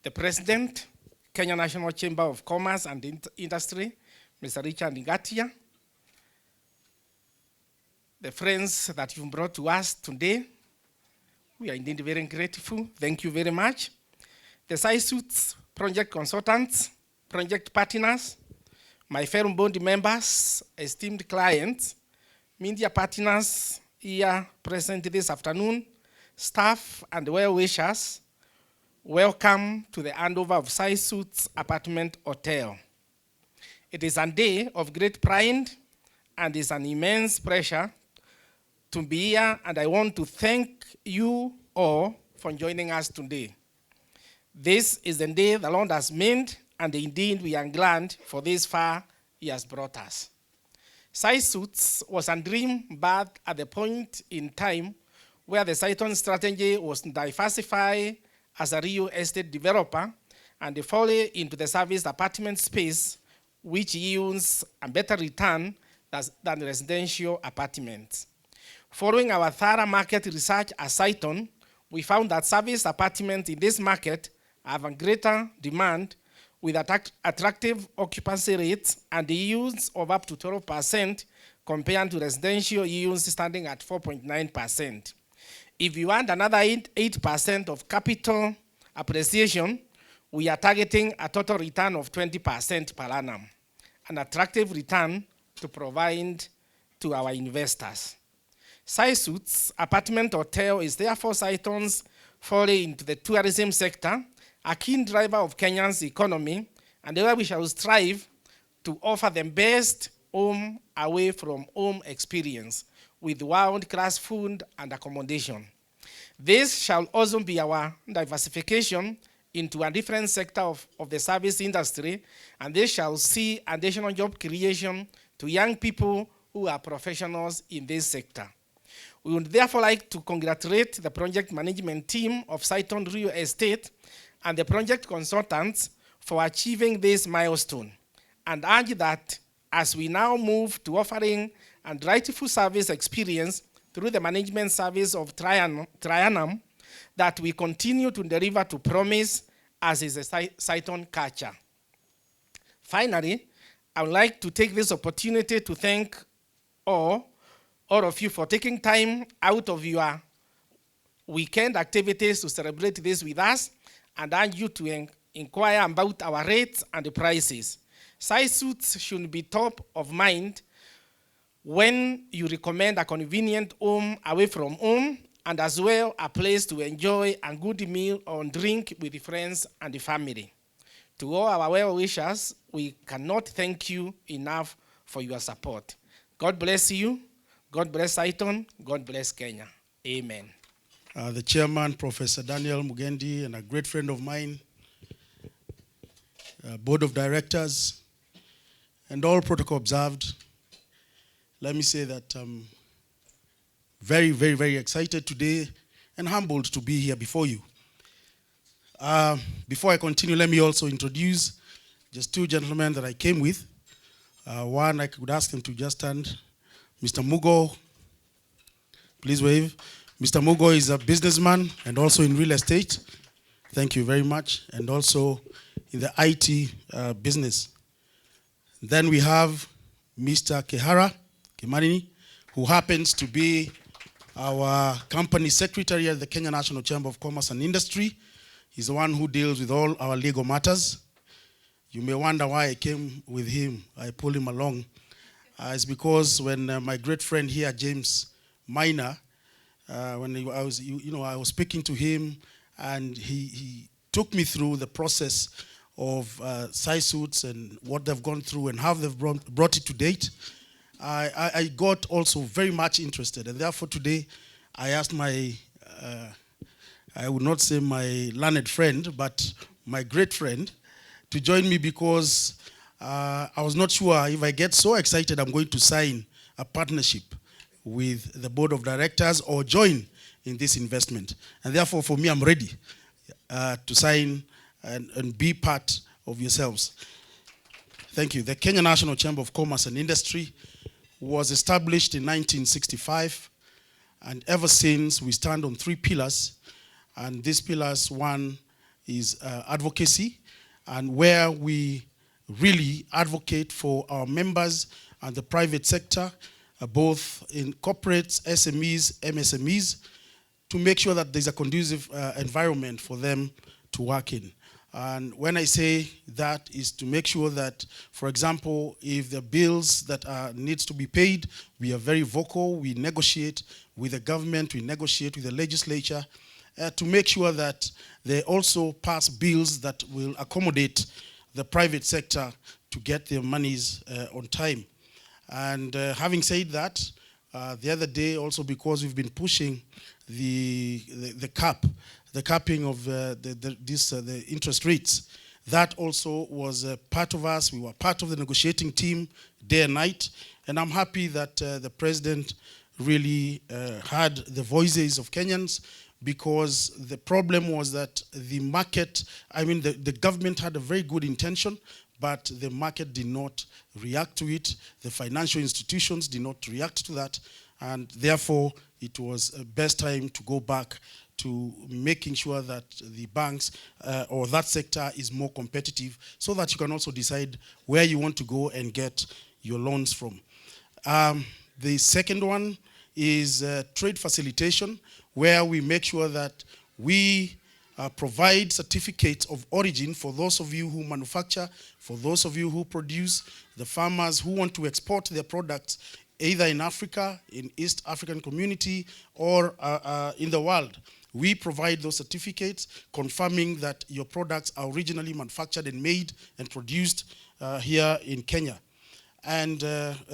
the President, Kenya National Chamber of Commerce and Industry, Mr. Richard Ngatia, the friends that you've brought to us today, we are indeed very grateful. Thank you very much. The CySuites project consultants, project partners, my fellow board members, esteemed clients, media partners here present this afternoon, staff and well-wishers, welcome to the handover of CySuites Apartment Hotel. It is a day of great pride and is an immense pleasure to be here, and I want to thank you all for joining us today. This is the day the Lord has made, and indeed we are glad for this far He has brought us. CySuites was a dream birth at the point in time where the Cytonn strategy was diversified as a real estate developer and follow into the service apartment space, which yields a better return than residential apartments. Following our thorough market research at Cytonn, we found that service apartments in this market have a greater demand with attractive occupancy rates and yields of up to 12% compared to residential yields standing at 4.9%. If you add another 8% of capital appreciation, we are targeting a total return of 20% per annum, an attractive return to provide to our investors. CySuites Apartment Hotel is therefore Cytonn's foray into the tourism sector, a key driver of Kenya's economy, and where we shall strive to offer the best home away from home experience with world-class food and accommodation. This shall also be our diversification into a different sector of the service industry, and this shall see additional job creation to young people who are professionals in this sector. We would therefore like to congratulate the project management team of Cytonn Real Estate and the project consultants for achieving this milestone, and urge that as we now move to offering a rightful service experience through the management service of Trianum, that we continue to deliver to promise as is a Cytonn culture. Finally, I would like to take this opportunity to thank all of you for taking time out of your weekend activities to celebrate this with us, and urge you to inquire about our rates and the prices. CySuites should be top of mind when you recommend a convenient home away from home, and as well a place to enjoy a good meal or drink with the friends and the family. To all our well-wishers, we cannot thank you enough for your support. God bless you. God bless Cytonn. God bless Kenya. Amen. The chairman, Professor Daniel Mugendi, and a great friend of mine, board of directors, and all protocol observed. Let me say that I'm very, very, very excited today and humbled to be here before you. Before I continue, let me also introduce just two gentlemen that I came with. One, I could ask them to just stand. Mr. Mugo, please wave. Mr. Mugo is a businessman and also in real estate. Thank you very much. And also in the IT business. Then we have Mr. Kehara Kimanini, who happens to be our company secretary at the Kenya National Chamber of Commerce and Industry. He's the one who deals with all our legal matters. You may wonder why I came with him. I pulled him along. It's because when my great friend here, James Minor, when I was speaking to him, and he took me through the process of CySuites and what they've gone through and how they've brought it to date. I got also very much interested, and therefore today I asked my, I would not say my learned friend, but my great friend, to join me because I was not sure if I get so excited I'm going to sign a partnership with the board of directors or join in this investment. And therefore, for me, I'm ready to sign and be part of yourselves. Thank you. The Kenya National Chamber of Commerce and Industry was established in 1965, and ever since we stand on three pillars, and these pillars, one is advocacy, and where we really advocate for our members and the private sector, both in corporates, SMEs, MSMEs, to make sure that there's a conducive environment for them to work in. And when I say that, is to make sure that, for example, if the bills that needs to be paid, we are very vocal, we negotiate with the government, we negotiate with the legislature, to make sure that they also pass bills that will accommodate the private sector to get their monies on time. And having said that, the other day also, because we've been pushing the capping of the interest rates, that also was part of us. We were part of the negotiating team day and night, and I'm happy that the president really had the voices of Kenyans, because the problem was that the market, the government had a very good intention, but the market did not react to it. The financial institutions did not react to that, and therefore it was best time to go back to making sure that the banks or that sector is more competitive, so that you can also decide where you want to go and get your loans from. The second one is trade facilitation, where we make sure that we provide certificates of origin for those of you who manufacture, for those of you who produce, the farmers who want to export their products either in Africa, in East African community, or in the world. We provide those certificates confirming that your products are originally manufactured and made and produced here in Kenya. And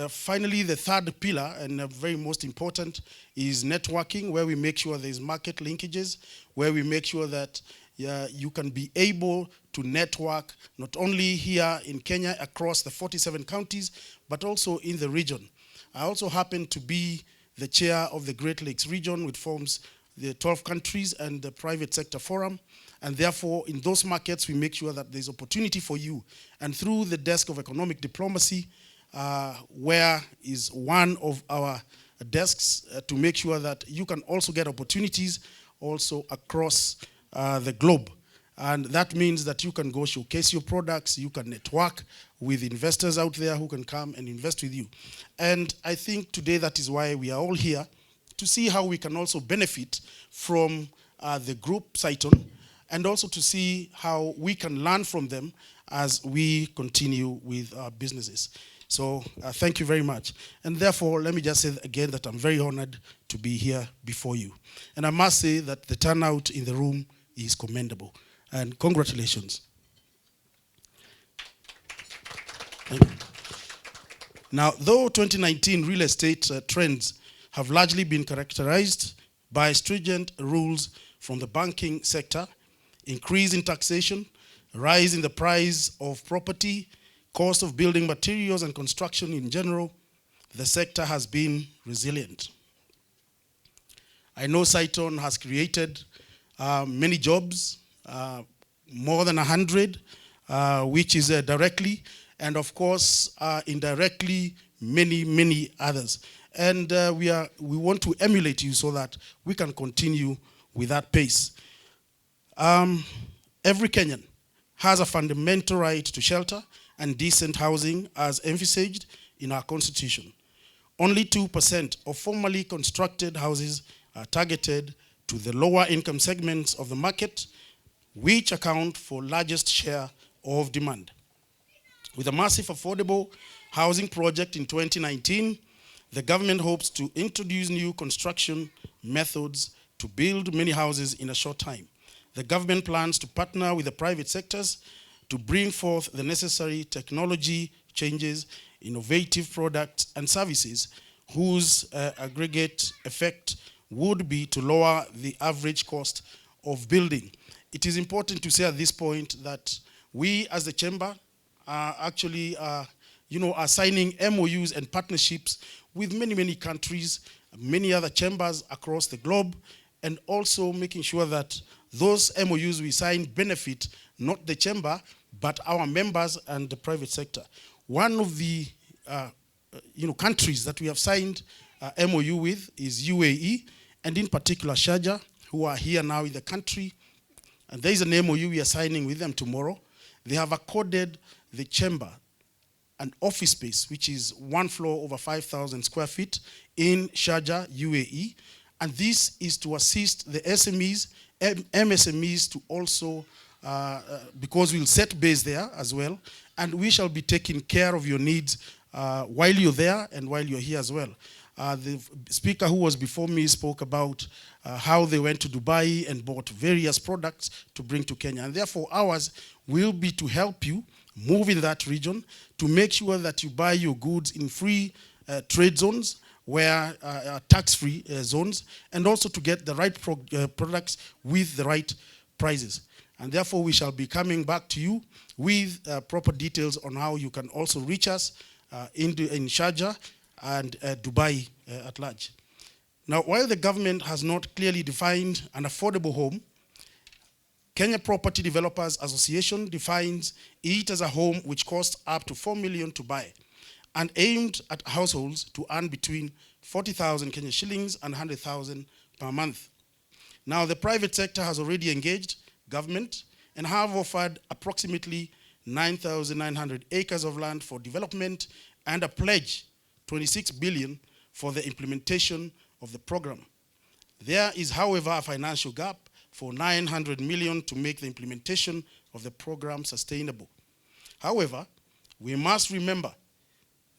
finally, the third pillar, and very most important, is networking, where we make sure there's market linkages, where we make sure that you can be able to network not only here in Kenya across the 47 counties, but also in the region. I also happen to be the chair of the Great Lakes region, which forms the 12 countries and the private sector forum. And therefore, in those markets, we make sure that there's opportunity for you. And through the desk of economic diplomacy, where is one of our desks to make sure that you can also get opportunities also across the globe. And that means that you can go showcase your products, you can network with investors out there who can come and invest with you. And I think today that is why we are all here, to see how we can also benefit from the group Cytonn, and also to see how we can learn from them as we continue with our businesses. So thank you very much. And therefore, let me just say again that I'm very honored to be here before you. And I must say that the turnout in the room is commendable. And congratulations. Now, though 2019 real estate trends have largely been characterized by stringent rules from the banking sector, increase in taxation, rise in the price of property, cost of building materials and construction in general, the sector has been resilient. I know Cytonn has created many jobs, more than 100, which is directly, and of course, indirectly, many others. And we want to emulate you so that we can continue with that pace. Every Kenyan has a fundamental right to shelter and decent housing as emphasized in our constitution. Only 2% of formerly constructed houses are targeted to the lower income segments of the market, which account for largest share of demand. With a massive affordable housing project in 2019, the government hopes to introduce new construction methods to build many houses in a short time. The government plans to partner with the private sectors to bring forth the necessary technology changes, innovative products and services whose aggregate effect would be to lower the average cost of building. It is important to say at this point that we as the chamber are actually are signing MOUs and partnerships with many countries, many other chambers across the globe, and also making sure that those MOUs we sign benefit not the chamber, but our members and the private sector. One of the countries that we have signed MOU with is UAE, and in particular Sharjah, who are here now in the country. and there is an MOU we are signing with them tomorrow. They have accorded the chamber an office space, which is one floor over 5,000 square feet in Sharjah, UAE. And this is to assist the SMEs, MSMEs to also, because we'll set base there as well, and we shall be taking care of your needs while you're there and while you're here as well. The speaker who was before me spoke about how they went to Dubai and bought various products to bring to Kenya. And therefore, ours will be to help you move in that region, to make sure that you buy your goods in free trade zones, where tax-free zones, and also to get the right products with the right prices. And therefore, we shall be coming back to you with proper details on how you can also reach us in Sharjah and Dubai at large. Now, while the government has not clearly defined an affordable home, Kenya Property Developers Association defines it as a home which costs up to 4 million to buy and aimed at households to earn between 40,000 Kenya shillings and 100,000 per month. Now, the private sector has already engaged government and have offered approximately 9,900 acres of land for development and a pledge 26 billion for the implementation of the program. There is, however, a financial gap for 900 million to make the implementation of the program sustainable. However, we must remember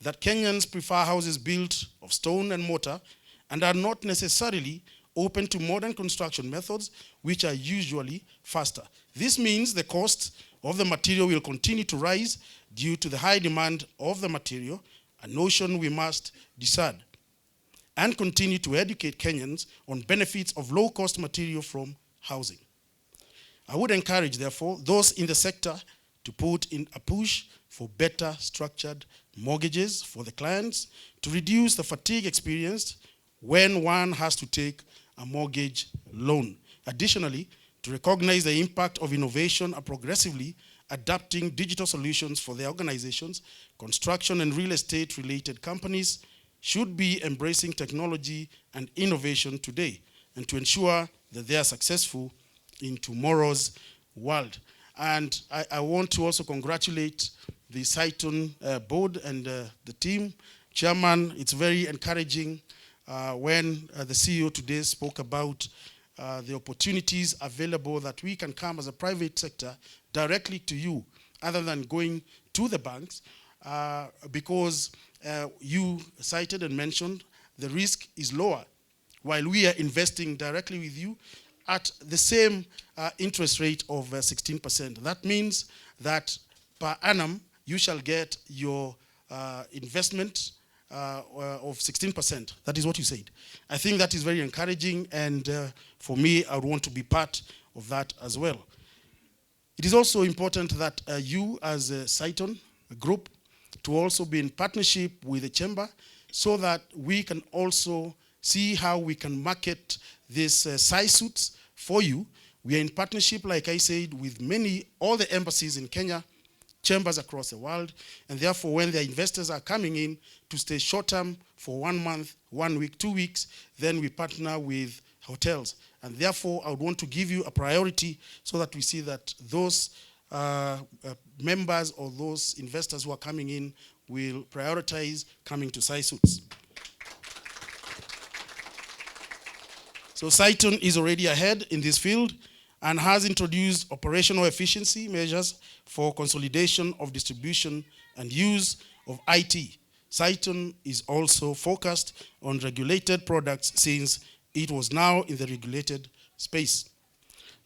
that Kenyans prefer houses built of stone and mortar and are not necessarily open to modern construction methods, which are usually faster. This means the cost of the material will continue to rise due to the high demand of the material, a notion we must discard, and continue to educate Kenyans on benefits of low-cost material from housing. I would encourage, therefore, those in the sector to put in a push for better structured mortgages for the clients to reduce the fatigue experienced when one has to take a mortgage loan. Additionally, to recognize the impact of innovation and progressively adapting digital solutions for their organizations, construction and real estate related companies should be embracing technology and innovation today, and to ensure that they are successful in tomorrow's world. And I want to also congratulate the Cytonn board and the team. Chairman, it's very encouraging when the CEO today spoke about the opportunities available that we can come as a private sector directly to you, other than going to the banks, because you cited and mentioned the risk is lower while we are investing directly with you at the same interest rate of 16%. That means that per annum, you shall get your investment of 16%. That is what you said. I think that is very encouraging, and for me, I would want to be part of that as well. It is also important that you as a Cytonn group to also be in partnership with the chamber so that we can also see how we can market this CySuites for you. We are in partnership, like I said, with all the embassies in Kenya, chambers across the world, and therefore when their investors are coming in to stay short-term for 1 month, 1 week, 2 weeks, then we partner with hotels. And therefore, I would want to give you a priority so that we see that those members or those investors who are coming in will prioritize coming to CySuites. So Cytonn is already ahead in this field and has introduced operational efficiency measures for consolidation of distribution and use of IT. Cytonn is also focused on regulated products since it was now in the regulated space.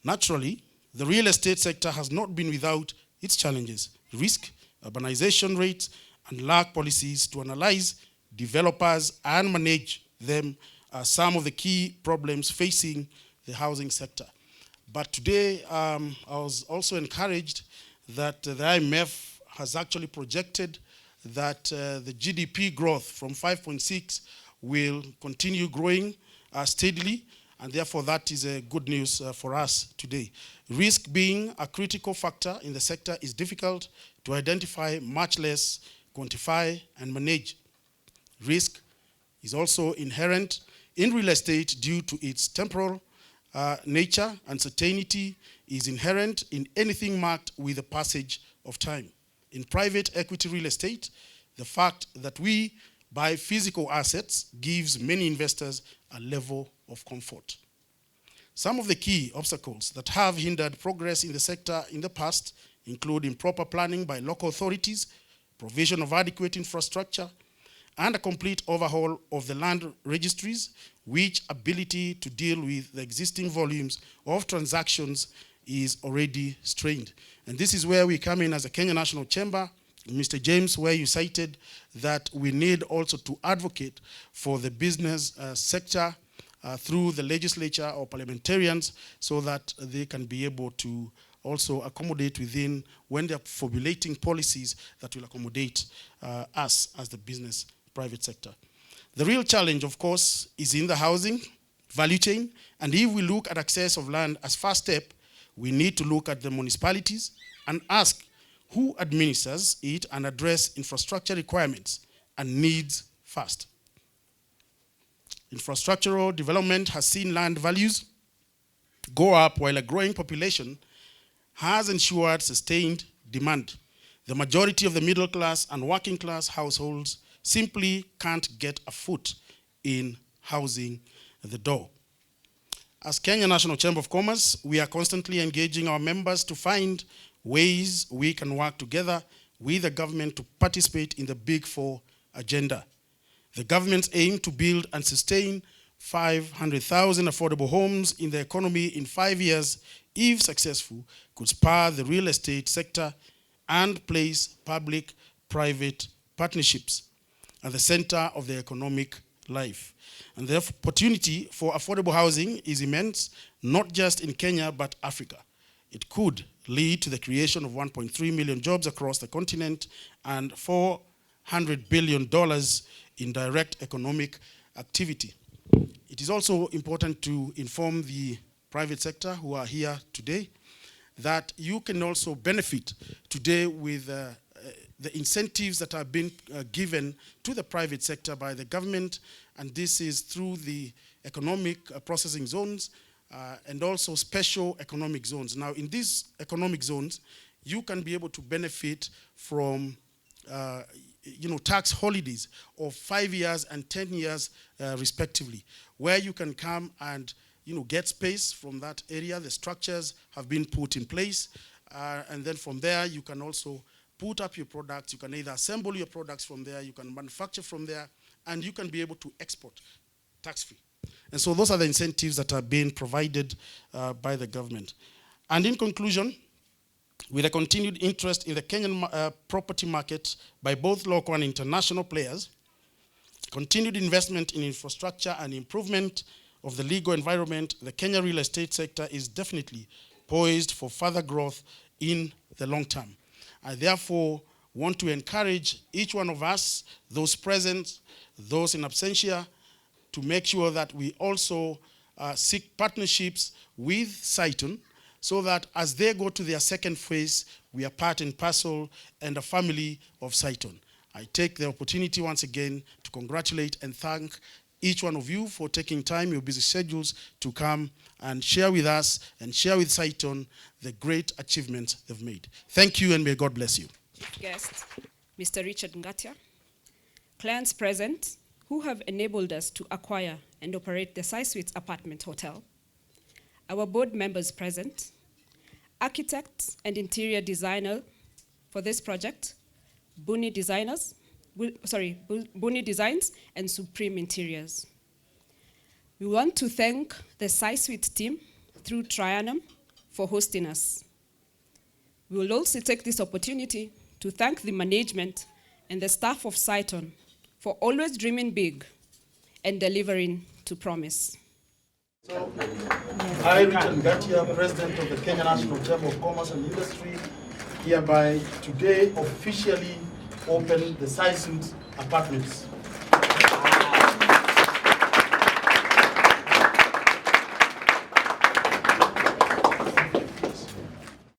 Naturally, the real estate sector has not been without its challenges: risk, urbanization rates, and lack policies to analyze developers and manage them are some of the key problems facing the housing sector. But today, I was also encouraged that the IMF has actually projected that the GDP growth from 5.6 will continue growing steadily, and therefore that is good news for us today. Risk being a critical factor in the sector is difficult to identify, much less quantify and manage. Risk is also inherent in real estate due to its temporal nature. Uncertainty is inherent in anything marked with the passage of time. In private equity real estate, the fact that we buy physical assets gives many investors a level of comfort. Some of the key obstacles that have hindered progress in the sector in the past include improper planning by local authorities, provision of adequate infrastructure, and a complete overhaul of the land registries, which ability to deal with the existing volumes of transactions is already strained. And this is where we come in as a Kenya National Chamber, Mr. James, where you cited that we need also to advocate for the business sector through the legislature or parliamentarians so that they can be able to also accommodate within when they're formulating policies that will accommodate us as the business private sector. The real challenge, of course, is in the housing value chain, and if we look at access of land as first step, we need to look at the municipalities and ask who administers it and address infrastructure requirements and needs first. Infrastructural development has seen land values go up while a growing population has ensured sustained demand. The majority of the middle class and working class households simply can't get a foot in housing at the door. As Kenya National Chamber of Commerce, we are constantly engaging our members to find ways we can work together with the government to participate in the Big Four agenda. The government's aim to build and sustain 500,000 affordable homes in the economy in 5 years, if successful, could spur the real estate sector and place public-private partnerships at the center of the economic life. And the opportunity for affordable housing is immense, not just in Kenya, but Africa. It could lead to the creation of 1.3 million jobs across the continent and $400 billion in direct economic activity. It is also important to inform the private sector who are here today that you can also benefit today with the incentives that are being given to the private sector by the government, and this is through the economic processing zones and also special economic zones. Now, in these economic zones, you can be able to benefit from tax holidays of 5 years and 10 years respectively, where you can come and get space from that area. The structures have been put in place, and then from there you can also put up your products. You can either assemble your products from there, you can manufacture from there, and you can be able to export tax-free. And so those are the incentives that are being provided by the government. And in conclusion, with a continued interest in the Kenyan property market by both local and international players, continued investment in infrastructure and improvement of the legal environment, the Kenya real estate sector is definitely poised for further growth in the long term. I therefore want to encourage each one of us, those present, those in absentia, to make sure that we also seek partnerships with Cytonn so that as they go to their second phase, we are part and parcel and a family of Cytonn. I take the opportunity once again to congratulate and thank each one of you for taking time, your busy schedules, to come and share with us and share with Cytonn the great achievements they've made. Thank you, and may God bless you. Guest, Mr. Richard Ngatia, clients present who have enabled us to acquire and operate the CySuites Apartment Hotel, our board members present, architects and interior designer for this project, Buni Designs and Supreme Interiors. We want to thank the CySuites team through Trianum for hosting us. We will also take this opportunity to thank the management and the staff of Cytonn for always dreaming big and delivering to promise. So, I, Edwin Ngatia, President of the Kenya National Chamber of Commerce and Industry, hereby today officially open the CySuites Apartments